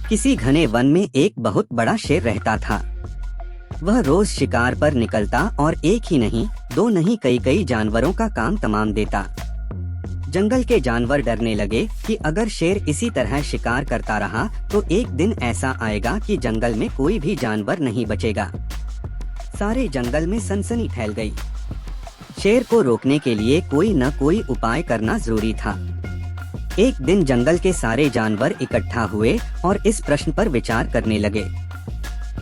किसी घने वन में एक बहुत बड़ा शेर रहता था। वह रोज शिकार पर निकलता और एक ही नहीं, दो नहीं, कई कई जानवरों का काम तमाम देता। जंगल के जानवर डरने लगे कि अगर शेर इसी तरह शिकार करता रहा तो एक दिन ऐसा आएगा कि जंगल में कोई भी जानवर नहीं बचेगा। सारे जंगल में सनसनी फैल गई। शेर को रोकने के लिए कोई न कोई उपाय करना जरूरी था। एक दिन जंगल के सारे जानवर इकट्ठा हुए और इस प्रश्न पर विचार करने लगे।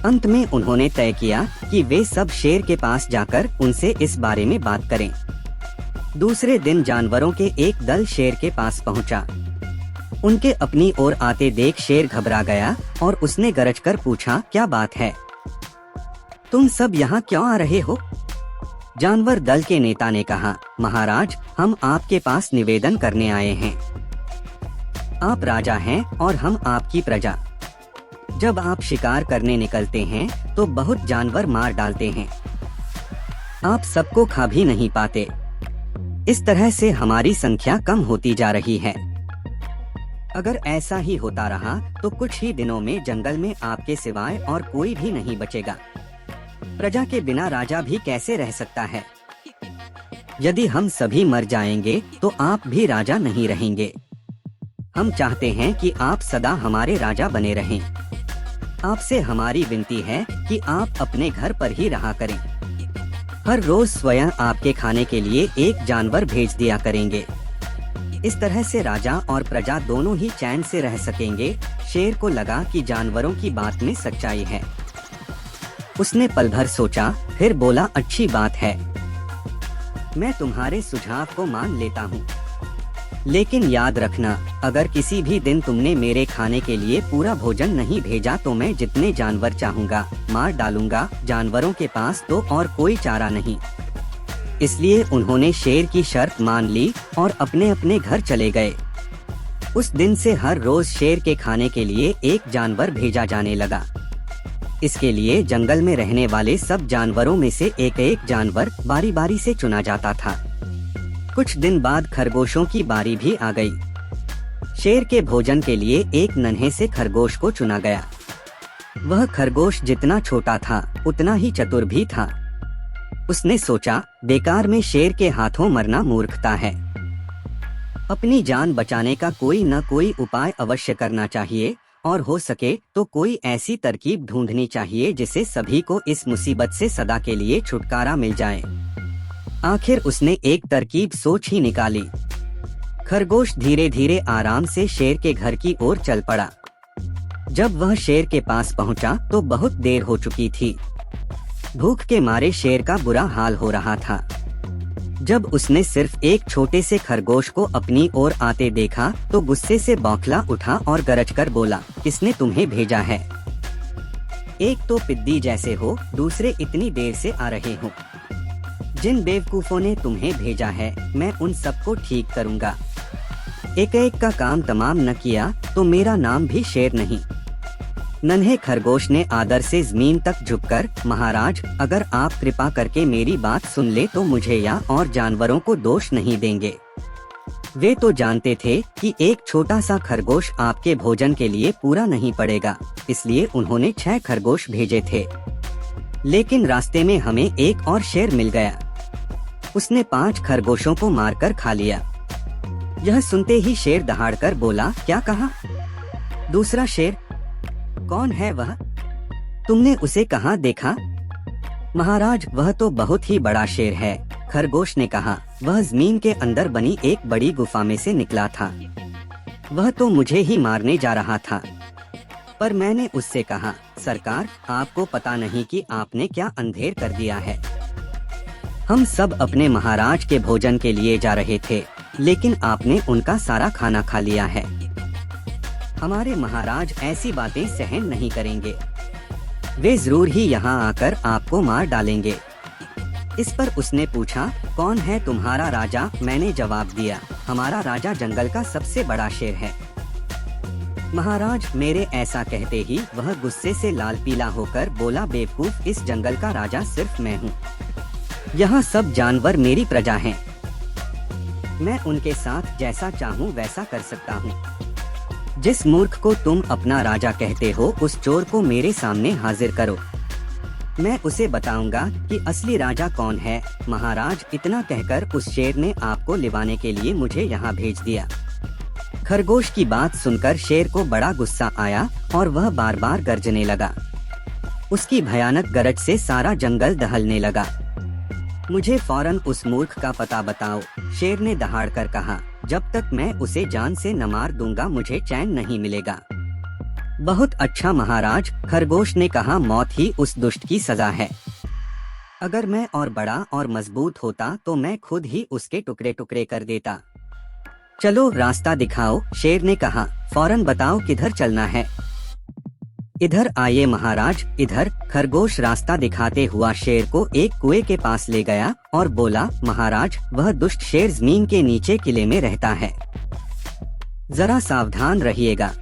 अंत में उन्होंने तय किया कि वे सब शेर के पास जाकर उनसे इस बारे में बात करें। दूसरे दिन जानवरों के एक दल शेर के पास पहुंचा। उनके अपनी ओर आते देख शेर घबरा गया और उसने गरज कर पूछा, क्या बात है? तुम सब यहाँ क्यों आ रहे हो? जानवर दल के नेता ने कहा, महाराज, हम आपके पास निवेदन करने आए हैं। आप राजा हैं और हम आपकी प्रजा। जब आप शिकार करने निकलते हैं तो बहुत जानवर मार डालते हैं। आप सबको खा भी नहीं पाते। इस तरह से हमारी संख्या कम होती जा रही है। अगर ऐसा ही होता रहा तो कुछ ही दिनों में जंगल में आपके सिवाय और कोई भी नहीं बचेगा। प्रजा के बिना राजा भी कैसे रह सकता है? यदि हम सभी मर जाएंगे तो आप भी राजा नहीं रहेंगे। हम चाहते हैं कि आप सदा हमारे राजा बने रहें। आपसे हमारी विनती है कि आप अपने घर पर ही रहा करें। हर रोज स्वयं आपके खाने के लिए एक जानवर भेज दिया करेंगे। इस तरह से राजा और प्रजा दोनों ही चैन से रह सकेंगे। शेर को लगा कि जानवरों की बात में सच्चाई है। उसने पल भर सोचा, फिर बोला, अच्छी बात है, मैं तुम्हारे सुझाव को मान लेता हूँ। लेकिन याद रखना, अगर किसी भी दिन तुमने मेरे खाने के लिए पूरा भोजन नहीं भेजा तो मैं जितने जानवर चाहूँगा मार डालूंगा। जानवरों के पास तो और कोई चारा नहीं। इसलिए उन्होंने शेर की शर्त मान ली और अपने अपने घर चले गए। उस दिन से हर रोज शेर के खाने के लिए एक जानवर भेजा जाने लगा। इसके लिए जंगल में रहने वाले सब जानवरों में से एक एक जानवर बारी बारी से चुना जाता था। कुछ दिन बाद खरगोशों की बारी भी आ गई। शेर के भोजन के लिए एक नन्हे से खरगोश को चुना गया। वह खरगोश जितना छोटा था उतना ही चतुर भी था। उसने सोचा, बेकार में शेर के हाथों मरना मूर्खता है। अपनी जान बचाने का कोई न कोई उपाय अवश्य करना चाहिए और हो सके तो कोई ऐसी तरकीब ढूंढनी चाहिए जिससे सभी को इस मुसीबत से सदा के लिए छुटकारा मिल जाए। आखिर उसने एक तरकीब सोच ही निकाली। खरगोश धीरे धीरे आराम से शेर के घर की ओर चल पड़ा। जब वह शेर के पास पहुंचा तो बहुत देर हो चुकी थी। भूख के मारे शेर का बुरा हाल हो रहा था। जब उसने सिर्फ एक छोटे से खरगोश को अपनी ओर आते देखा तो गुस्से से बौखला उठा और गरज कर बोला, किसने तुम्हें भेजा है? एक तो पिद्दी जैसे हो, दूसरे इतनी देर से आ रहे हो। जिन बेवकूफों ने तुम्हें भेजा है मैं उन सबको ठीक करूंगा। एक एक का काम तमाम न किया तो मेरा नाम भी शेर नहीं। नन्हे खरगोश ने आदर से जमीन तक झुककर, महाराज, अगर आप कृपा करके मेरी बात सुन ले तो मुझे या और जानवरों को दोष नहीं देंगे। वे तो जानते थे कि एक छोटा सा खरगोश आपके भोजन के लिए पूरा नहीं पड़ेगा, इसलिए उन्होंने 6 खरगोश भेजे थे। लेकिन रास्ते में हमें एक और शेर मिल गया। उसने 5 खरगोशों को मारकर खा लिया। यह सुनते ही शेर दहाड़कर बोला, क्या कहा? दूसरा शेर? कौन है वह? तुमने उसे कहाँ देखा? महाराज, वह तो बहुत ही बड़ा शेर है, खरगोश ने कहा। वह जमीन के अंदर बनी एक बड़ी गुफा में से निकला था। वह तो मुझे ही मारने जा रहा था। पर मैंने उससे कहा, सरकार, आपको पता नहीं कि आपने क्या अंधेर कर दिया है। हम सब अपने महाराज के भोजन के लिए जा रहे थे, लेकिन आपने उनका सारा खाना खा लिया है। हमारे महाराज ऐसी बातें सहन नहीं करेंगे। वे जरूर ही यहाँ आकर आपको मार डालेंगे। इस पर उसने पूछा, कौन है तुम्हारा राजा? मैंने जवाब दिया, हमारा राजा जंगल का सबसे बड़ा शेर है। महाराज, मेरे ऐसा कहते ही वह गुस्से से लाल पीला होकर बोला, बेवकूफ, इस जंगल का राजा सिर्फ मैं हूँ। यहाँ सब जानवर मेरी प्रजा हैं। मैं उनके साथ जैसा चाहूँ वैसा कर सकता हूँ। जिस मूर्ख को तुम अपना राजा कहते हो उस चोर को मेरे सामने हाजिर करो, मैं उसे बताऊंगा कि असली राजा कौन है। महाराज, इतना कहकर उस शेर ने आपको लिवाने के लिए मुझे यहाँ भेज दिया। खरगोश की बात सुनकर शेर को बड़ा गुस्सा आया और वह बार बार गरजने लगा। उसकी भयानक गरज से सारा जंगल दहलने लगा। मुझे फौरन उस मूर्ख का पता बताओ, शेर ने दहाड़कर कहा। जब तक मैं उसे जान से न मार दूंगा मुझे चैन नहीं मिलेगा। बहुत अच्छा महाराज, खरगोश ने कहा, मौत ही उस दुष्ट की सजा है। अगर मैं और बड़ा और मजबूत होता तो मैं खुद ही उसके टुकड़े टुकड़े कर देता। चलो रास्ता दिखाओ, शेर ने कहा। फौरन बताओ किधर चलना है। इधर आइए महाराज, इधर। खरगोश रास्ता दिखाते हुआ शेर को एक कुएं के पास ले गया और बोला, महाराज, वह दुष्ट शेर जमीन के नीचे किले में रहता है, जरा सावधान रहिएगा।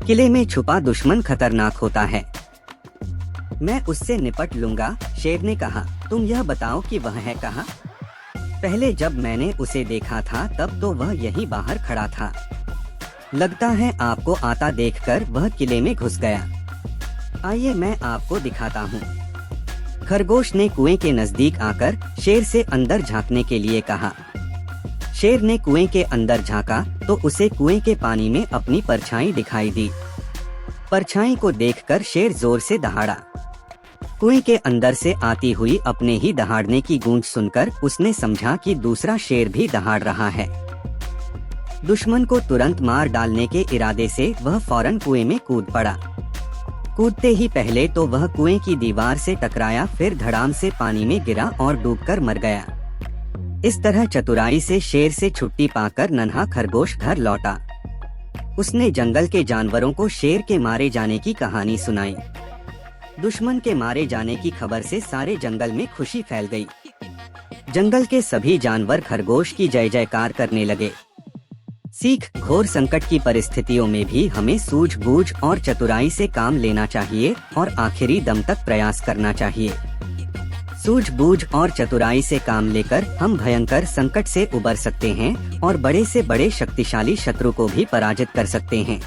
किले में छुपा दुश्मन खतरनाक होता है। मैं उससे निपट लूंगा, शेर ने कहा। तुम यह बताओ कि वह है कहाँ? पहले जब मैंने उसे देखा था तब तो वह यहीं बाहर खड़ा था। लगता है आपको आता देखकर वह किले में घुस गया। आइए मैं आपको दिखाता हूँ। खरगोश ने कुएं के नजदीक आकर शेर से अंदर झांकने के लिए कहा। शेर ने कुएं के अंदर झांका तो उसे कुएं के पानी में अपनी परछाई दिखाई दी। परछाई को देखकर शेर जोर से दहाड़ा। कुएं के अंदर से आती हुई अपने ही दहाड़ने की गूंज सुनकर उसने समझा कि दूसरा शेर भी दहाड़ रहा है। दुश्मन को तुरंत मार डालने के इरादे से वह फौरन कुएं में कूद पड़ा। कूदते ही पहले तो वह कुएं की दीवार से टकराया, फिर धड़ाम से पानी में गिरा और डूबकर मर गया। इस तरह चतुराई से शेर से छुट्टी पाकर नन्हा खरगोश घर लौटा। उसने जंगल के जानवरों को शेर के मारे जाने की कहानी सुनाई। दुश्मन के मारे जाने की खबर से सारे जंगल में खुशी फैल गई। जंगल के सभी जानवर खरगोश की जय जयकार करने लगे। सीख, घोर संकट की परिस्थितियों में भी हमें सूझबूझ और चतुराई से काम लेना चाहिए और आखिरी दम तक प्रयास करना चाहिए। सूझबूझ और चतुराई से काम लेकर हम भयंकर संकट से उबर सकते हैं और बड़े से बड़े शक्तिशाली शत्रु को भी पराजित कर सकते हैं।